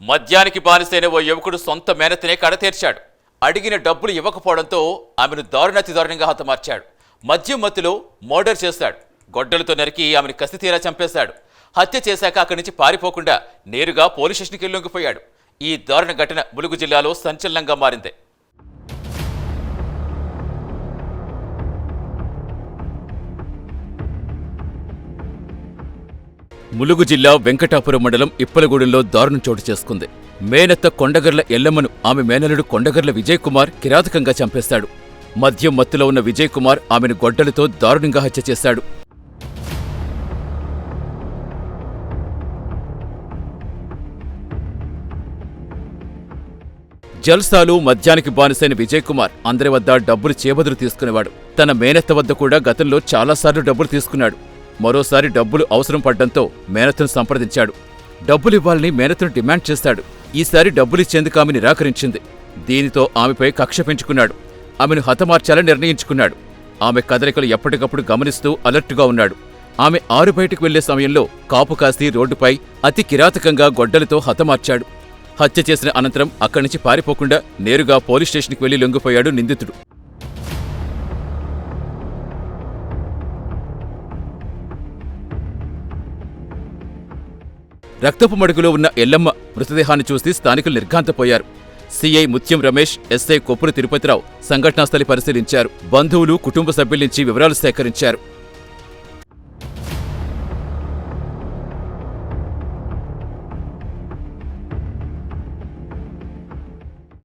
మద్యానికి బానిసైన ఓ యువకుడు సొంత మేనతనే కడతీర్చాడు. అడిగిన డబ్బులు ఇవ్వకపోవడంతో ఆమెను దారుణంగా హతమార్చాడు. మద్యం మత్తులో మర్డర్ చేశాడు. గొడ్డలతో నరికి ఆమెను కసితీరా చంపేశాడు. హత్య చేశాక అక్కడి నుంచి పారిపోకుండా నేరుగా పోలీస్ స్టేషన్కి లొంగిపోయాడు. ఈ దారుణ ఘటన ములుగు జిల్లాలో సంచలనంగా మారింది. ములుగు జిల్లా వెంకటాపురం మండలం ఇప్పలగూడెంలో దారుణం చోటు చేసుకుంది. మేనత్త కొండగర్ల ఎల్లమ్మను ఆమె మేనలుడు కొండగర్ల విజయ్ కుమార్ కిరాతకంగా చంపేశాడు. మద్యం మత్తులో ఉన్న విజయ్ కుమార్ ఆమెను గొడ్డలతో దారుణంగా హత్య చేశాడు. జల్సాలు మద్యానికి బానిసైన విజయ్ కుమార్ అందరి వద్ద డబ్బులు చేబదులు తీసుకునేవాడు. తన మేనత్త వద్ద కూడా గతంలో చాలాసార్లు డబ్బులు తీసుకున్నాడు. మరోసారి డబ్బులు అవసరం పడ్డంతో మేనత్తను సంప్రదించాడు. డబ్బులివ్వాలని మేనత్తను డిమాండ్ చేశాడు. ఈసారి డబ్బులిచ్చేందుకు ఆమె నిరాకరించింది. దీనితో ఆమెపై కక్ష పెంచుకున్నాడు. ఆమెను హతమార్చాలని నిర్ణయించుకున్నాడు. ఆమె కదలికలు ఎప్పటికప్పుడు గమనిస్తూ అలర్టుగా ఉన్నాడు. ఆమె ఆరు బయటకు వెళ్లే సమయంలో కాపు కాసి రోడ్డుపై అతి కిరాతకంగా గొడ్డలితో హతమార్చాడు. హత్య చేసిన అనంతరం అక్కడి నుంచి పారిపోకుండా నేరుగా పోలీస్ స్టేషన్కి వెళ్లి లొంగిపోయాడు నిందితుడు. రక్తపు మడుగులో ఉన్న ఎల్లమ్మ మృతదేహాన్ని చూసి స్థానికులు నిర్ఘాంతపోయారు. సీఐ ముత్యం రమేష్, ఎస్ఐ కొప్పుల తిరుపతిరావు సంఘటనాస్థలి పరిశీలించారు. బంధువులు, కుటుంబ సభ్యుల నుంచి వివరాలు సేకరించారు.